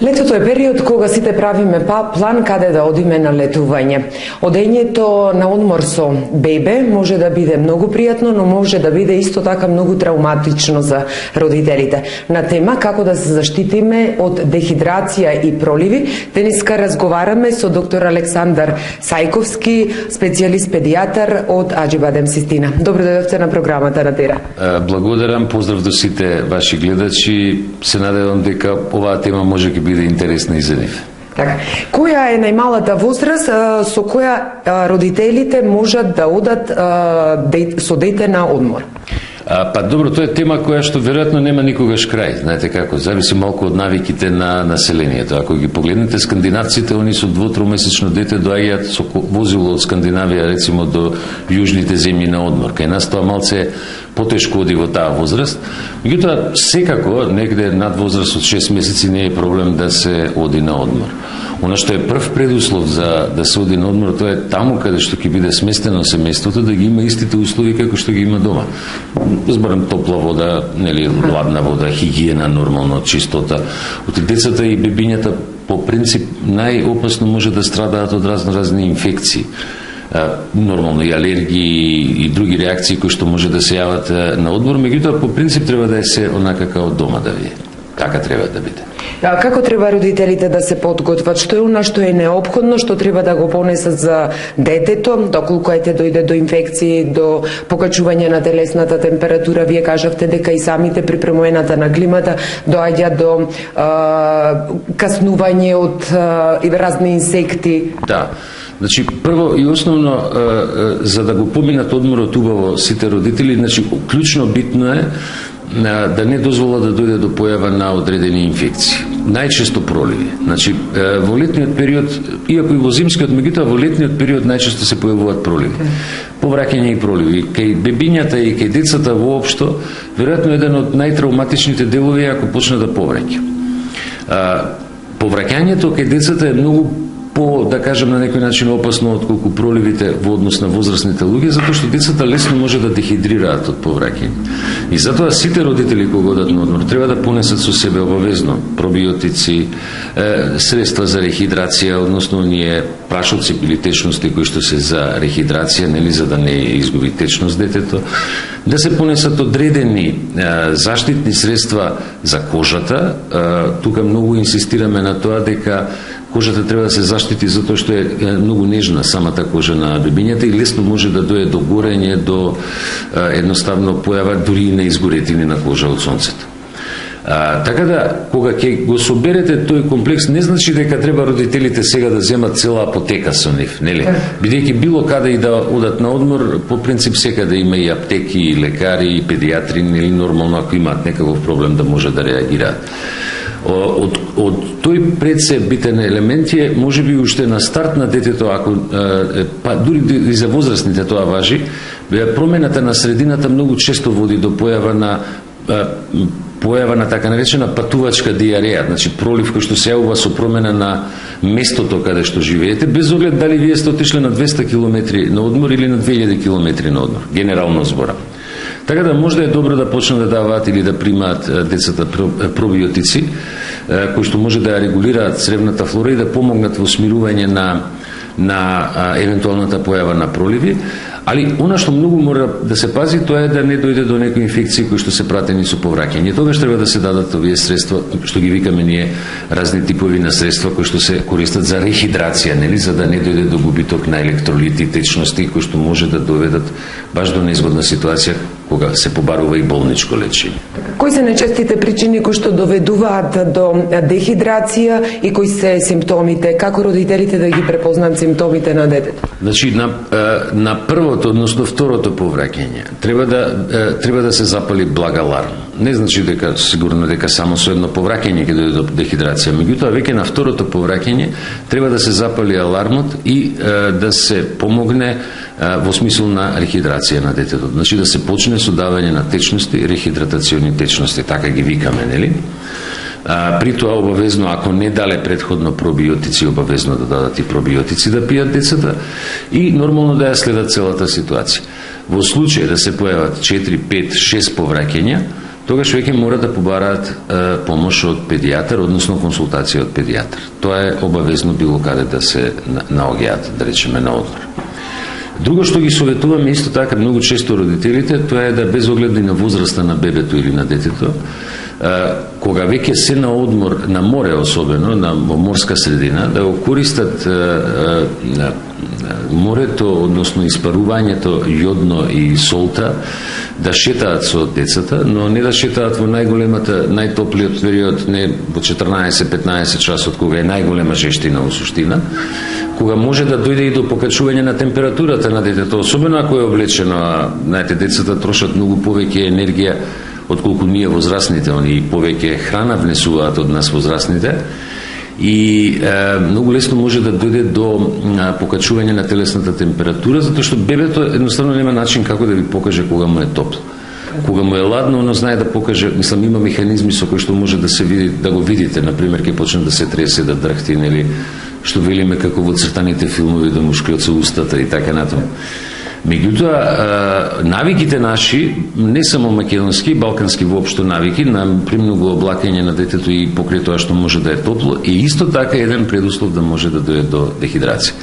Летото е период кога сите правиме план каде да одиме на летување. Одењето на одмор со бебе може да биде многу пријатно, но може да биде исто така многу травматично за родителите. На тема како да се заштитиме од дехидрација и проливи, денеска разговараме со доктор Александар Сајковски, специјалист педијатар од Аџибадем Систина. Добро дојдовте на програмата на Тера. Благодарам, поздрав до сите ваши гледачи. Се надевам дека оваа тема може да биде интересна и за нив. Така. Која е најмалата возраст со која родителите можат да одат со дете на одмор? Па добро, тоа е тема која што веројатно нема никогаш крај. Знаете како, зависи малку од навиките на населението. Ако ги погледнете скандинавците, они со 2-3-месечно дете доаѓаат со возило од Скандинавија, рецимо до јужните земји на одмор. Кај нас тоа малце потешко оди во таа возраст. Меѓутоа, секако, негде над возраст од 6 месеци не е проблем да се оди на одмор. Оно што е прв предуслов за да се оди на одмор, тоа е таму каде што ќе биде сместено семејството, да ги има истите услови како што ги има дома. Зборам топла вода, нели, ладна вода, хигиена, нормално, чистота. Оти децата и бебињата по принцип најопасно може да страдаат од разни инфекции. Нормално и алергии и други реакции кои што може да се јават на одмор, меѓутоа по принцип треба да е се онака како од дома да ви. Така треба да биде. Како треба родителите да се подготват? Што е она што е неопходно, што треба да го понесат за детето, доколку ете дојде до инфекции, до покачување на телесната температура? Вие кажавте дека и самите при промената на климата доаѓа до каснување од разни инсекти. Да. Значи, прво и основно, за да го поминат одморот убаво сите родители, значи, клучно битно е да не дозвола да дојде до појава на одредени инфекции. Најчесто проливи. Значи, во летниот период, иако и во зимскиот, меѓутоа во летниот период најчесто се појавуваат проливи. Повраќање и проливи. Кај бебињата и кај децата воопшто, веројатно еден од најтравматичните делови ако почне да повраќа. Повраќањето кај децата е многу да кажем на некој начин опасно отколку проливите во однос на возрастните луѓе, затоа што децата лесно може да дехидрираат од повраќање. И затоа сите родители кога одат на одмор треба да понесат со себе обавезно пробиотици, средства за рехидрација, односно оние прашоци или течности кои што се за рехидрација, нели, за да не изгуби течност детето, да се понесат одредени заштитни средства за кожата. Тука многу инсистираме на тоа дека кожата треба да се заштити затоа што е многу нежна самата кожа на бебињата и лесно може да дојде до горење, до едноставно појава дури и на изгоретини на кожа од сонцето. Така да, кога ќе го соберете тој комплекс, не значи дека треба родителите сега да земат цела апотека со нив, нели? Бидејќи било каде и да одат на одмор, по принцип секаде има и аптеки, и лекари, и педијатри, нели, нормално ако имаат некаков проблем да може да реагираат. Од тој пред се битен елемент е, може би уште на старт на детето, ако па дури и за возрастните тоа важи, промената на средината многу често води до појава на така наречена патувачка диареја, значи пролив кој што се јавува со промена на местото каде што живеете, без оглед дали вие сте отишле на 200 км на одмор или на 2000 км на одмор, генерално зборам. Така да може да е добро да почнат да даваат или да примаат децата пробиотици, кои што може да ја регулираат цревната флора и да помогнат во смирување на евентуалната појава на проливи. Али она што многу мора да се пази, тоа е да не дојде до некои инфекции кои што се пратени со повраќање. Тогаш треба да се дадат овие средства, што ги викаме ние разни типови на средства кои што се користат за рехидрација, нели, за да не дојде до губиток на електролити, течности кои што може да доведат баш до неизгодна ситуација кога се побарува и болничко лечење. Кои се најчестите причини кои што доведуваат до дехидрација и кои се симптомите? Како родителите да ги препознаат симптомите на детето? Значи, на првото, односно второто повраќање, треба да се запали благ аларм. Не значи дека сигурно дека само со едно повраќање ќе дојде до дехидрација, меѓутоа веќе на второто повраќање треба да се запали алармот и да се помогне во смисол на рехидрација на детето. Значи да се почне со давање на течности, рехидратациони течности, така ги викаме, нели? При тоа обавезно, ако не дале предходно пробиотици, обавезно да дадат и пробиотици да пијат децата и нормално да ја следат целата ситуација. Во случај да се појават 4, 5, 6 повраќања, тогаш веќе мора да побараат помош од педијатар, односно консултација од педијатар. Тоа е обавезно било каде да се наоѓаат, да речеме, на одмор. Друго што ги советуваме исто така многу често родителите, тоа е да без оглед на возраста на бебето или на детето, кога веќе се на одмор, на море особено, на морска средина, да го користат морето, односно испарувањето јодно и солта, да шетаат со децата, но не да шетаат во најтоплиот период, не во 14-15 часот, кога е најголема жештина во суштина, кога може да дојде и до покачување на температурата на детето, особено ако е облечено. Знаете, децата трошат многу повеќе енергија отколку ние возрастните, они повеќе храна внесуваат од нас возрастните, и многу лесно може да дојде до покачување на телесната температура, затоа што бебето едноставно нема начин како да ви покаже кога му е топло. Кога му е ладно, оно знае да покаже, мислам, има механизми со кои што може да се види, да го видите, например, ќе почне да се тресе, да дрхти, нели, што велиме како во цртаните филмови, да му шкрца устата и така натаму. Меѓутоа, навиките наши, не само македонски, балкански воопшто навики, на премногу облакање на детето и покрај тоа што може да е топло, и исто така еден предуслов да може да дојде до дехидрација.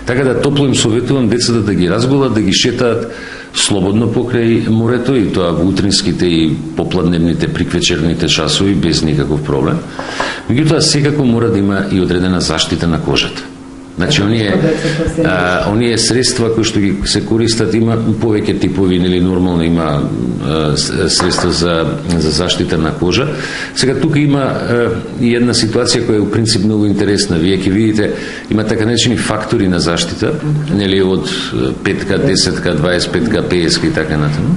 Така да топло им советувам децата да ги разголат, да ги шетаат слободно покрај морето, и тоа во утринските и попладневните, приквечерните часови без никаков проблем. Меѓутоа, секако мора да има и одредена заштита на кожата. Значи, оние средства кои што ги се користат, има повеќе типови, нели, нормално има средства за заштита на кожа. Сега, тука има и една ситуација која е у принцип многу интересна. Вие ќе видите, има така наречени фактори на заштита, нели, од 5-ка, 10-ка, 25-ка, 50-ка и така натаму.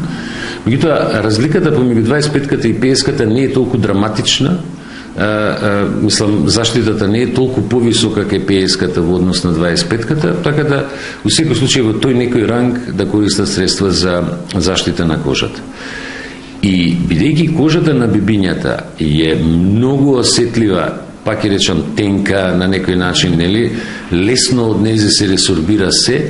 Меѓутоа, разликата помеѓу 25-ката и 50-ката не е толку драматична. Мислам, заштитата не е толку повисока кај 50-ката во однос на 25-ката, така да, во секој случај, во тој некој ранг да користат средства за заштита на кожата. И бидејќи кожата на бебињата е многу осетлива, пак ќе речам тенка на некој начин, нели, лесно од нејзе се ресорбира се,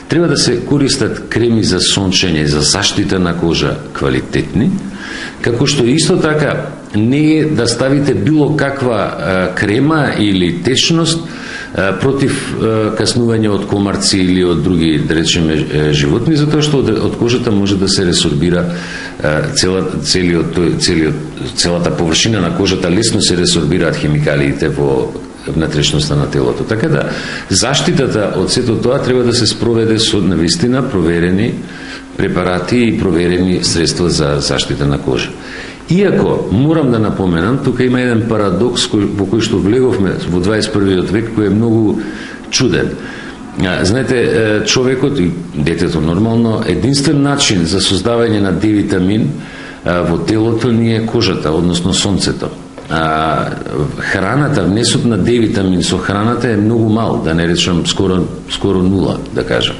треба да се користат креми за сончење, за заштита на кожа квалитетни, како што исто така не е да ставите било каква крема или течност против каснување од комарци или од други, да речеме, животни, затоа што од кожата може да се ресорбира целата површина на кожата, лесно се ресорбираат хемикалиите во внатрешноста на телото. Така да, заштитата од сето тоа треба да се спроведе со навистина проверени препарати и проверени средства за заштита на кожа. Иако, морам да напоменам, тука има еден парадокс во кој што влеговме во 21. век, кој е многу чуден. Знаете, човекот и детето нормално, единствен начин за создавање на D-витамин во телото ни е кожата, односно сонцето. Храната, внесот на D-витамин со храната е многу мал, да не речам скоро нула, да кажам.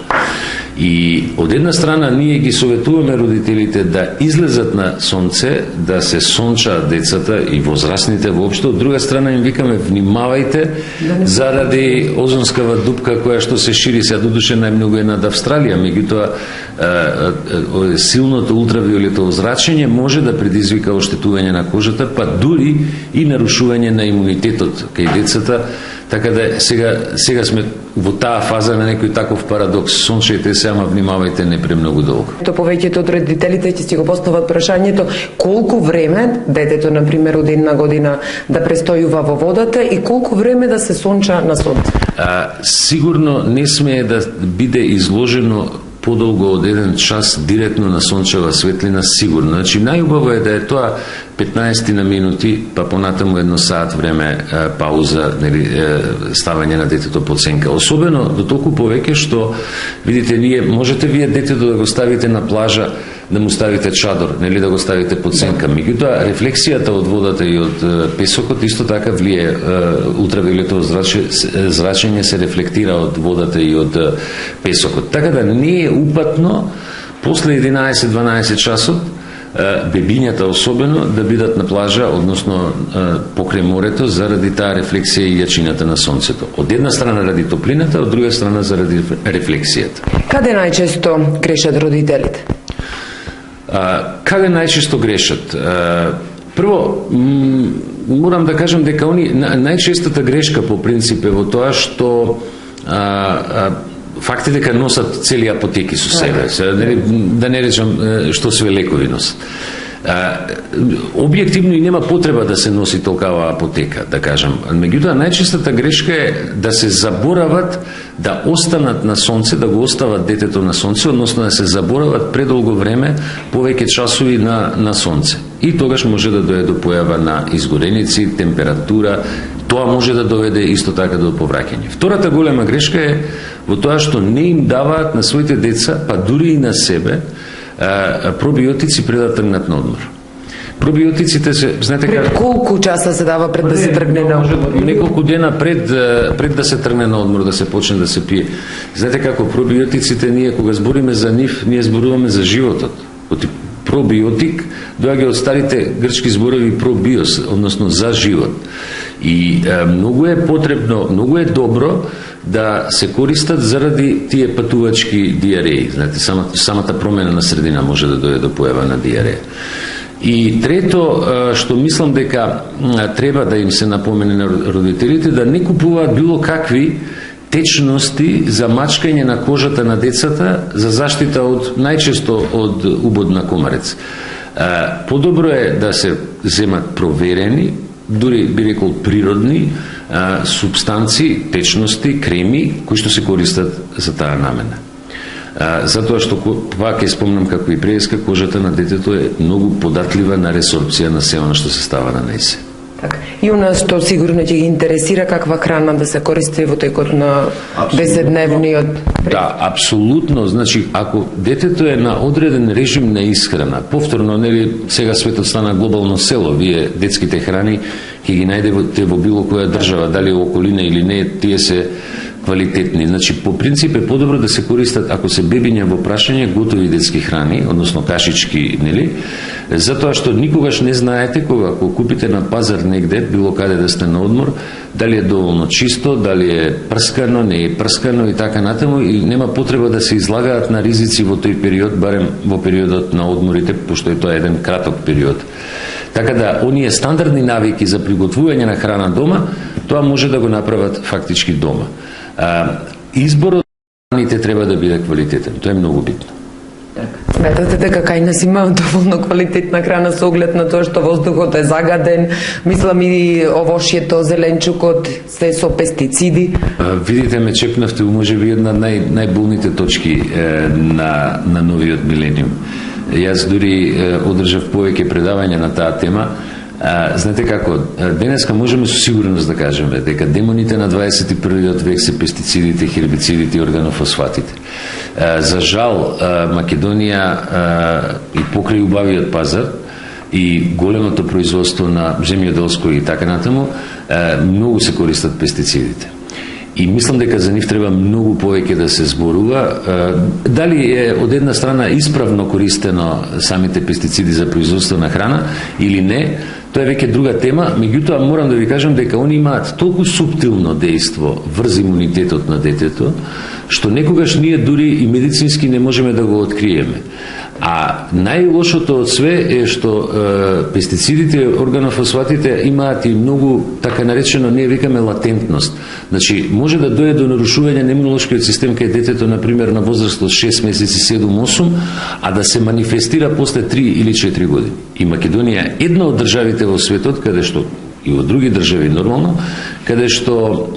И од една страна ние ги советуваме родителите да излезат на сонце, да се сончаат децата и возрастните воопшто. Од друга страна им викаме внимавајте заради озонскава дупка која што се шири, сега додуше најмногу е над Австралија, меѓутоа силното ултравиолетово зрачење може да предизвика оштетување на кожата, па дури и нарушување на имунитетот кај децата. Така да сега сме во таа фаза на некој таков парадокс. Сончајте се, ама внимавајте не премногу долго. То повеќето од родителите ќе си го постават прашањето колку време детето, например, од една година да престојува во водата и колку време да се сонча на сонце. Сигурно не смее да биде изложено подолго од еден час директно на сончева светлина, сигурно. Значи, најубаво е да е тоа 15 на минути, па понатаму едно саат време пауза, нели, ставање на детето под сенка. Особено до толку повеќе што, видите, можете вие детето да го ставите на плажа, да му ставите чадор, нели, да го ставите под сенка. Меѓутоа, рефлексијата од водата и од песокот исто така влие. Ултравиолетово зрачење се рефлектира од водата и од песокот. Така да не е упатно после 11-12 часот бебињата особено да бидат на плажа, односно покрај морето, заради таа рефлексија и јачината на сонцето. Од една страна ради топлината, од друга страна заради рефлексијата. Каде најчесто грешат родителите? Каде најчесто грешат? Прво, морам да кажам дека они најчестата грешка по принцип е во тоа што факт е дека носат цели апотеки со себе. Да не речам што све лекови носат. Објективно и нема потреба да се носи толкава апотека, да кажам. Меѓутоа, најчестата грешка е да се заборават да останат на сонце, да го остават детето на сонце, односно да се заборават предолго време, повеќе часови на сонце. И тогаш може да дојде до појава на изгореници, температура, тоа може да доведе исто така до повраќање. Втората голема грешка е во тоа што не им даваат на своите деца, па дури и на себе, пробиотици пред да тргнат на одмор. Пробиотиците се, знаете пред колку часа се дава пред да се тргне на одмор? Неколку дена пред да се тргне на одмор, да се почне да се пие. Знаете како пробиотиците, ние кога збориме за нив, ние зборуваме за животот. Пробиотик доаѓа од старите грчки зборови пробиос, односно за живот. И многу е потребно, многу е добро да се користат заради тие патувачки диареи. Знаете, самата промена на средина може да дојде до појава на диареја. И трето, што мислам дека треба да им се напомене на родителите, да не купуваат било какви течности за мачкање на кожата на децата за заштита од најчесто од убод на комарец. Подобро е да се земат проверени, дури би рекол природни субстанции, течности, креми кои што се користат за таа намена. Затоа што, пак ќе спомнам како и преска, кожата на детето е многу податлива на ресорбција на се она што се става на нејсе. Така. И у нас што сигурно ќе ги интересира каква храна да се користи во текот на деседневниот. Да, апсолутно. Значи, ако детето е на одреден режим на исхрана, повторно, нели, сега светот стана глобално село, вие детските храни ќе ги најдете во било која држава, дали околина или не, тие се квалитетни. Значи, по принцип е подобро да се користат, ако се бебиња во прашање, готови детски храни, односно кашички, нели? Затоа што никогаш не знаете кога, ако купите на пазар негде, било каде да сте на одмор, дали е доволно чисто, дали е прскано, не е прскано и така натаму, и нема потреба да се излагаат на ризици во тој период, барем во периодот на одморите, пошто е тоа еден краток период. Така да, оние стандардни навики за приготвување на храна дома, тоа може да го направат фактички дома. Изборот на храните треба да биде квалитетен, тоа е многу битно. Сметате дека кај нас има доволно квалитетна храна со оглед на тоа што воздухот е загаден, мислам и овошјето, зеленчукот, се со пестициди. Видите, ме чекнавте можеби една од најболните точки на новиот милениум. Јас дури одржав повеќе предавања на таа тема. Знаете како, денеска можеме со сигурност да кажеме дека демоните на 21. век се пестицидите, хербицидите и органофосфатите. За жал, Македонија и покрај убавиот пазар и големото производство на земјоделско и така натаму, многу се користат пестицидите. И мислам дека за нив треба многу повеќе да се зборува. Дали е од една страна исправно користено самите пестициди за производство на храна или не, тоа е веќе друга тема. Меѓутоа морам да ви кажам дека они имаат толку суптилно дејство врз имунитетот на детето, што некогаш ние дури и медицински не можеме да го откриеме. А најлошото од све е што пестицидите, органофосфатите имаат и многу, така наречено, ние викаме латентност. Значи, може да дојде до нарушување на имунолошкиот систем кај детето, например, на возраст од 6 месеци, 7-8, а да се манифестира после 3 или 4 години. И Македонија е една од државите во светот, каде што и во други држави нормално, каде што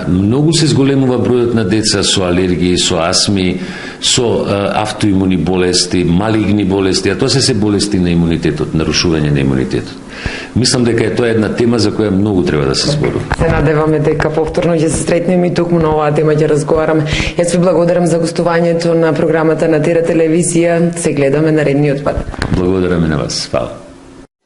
многу се зголемува бројот на деца со алергии, со астми, со автоимуни болести, малигни болести, а тоа се болести на имунитетот, нарушување на имунитетот. Мислам дека е тоа една тема за која многу треба да се зборува. Се надеваме дека повторно ќе се сретнеме и токму на оваа тема ќе разговараме. Јас ви благодарам за гостувањето на програмата на Тера телевизија. Се гледаме наредниот пат. Благодараме на вас. Фала.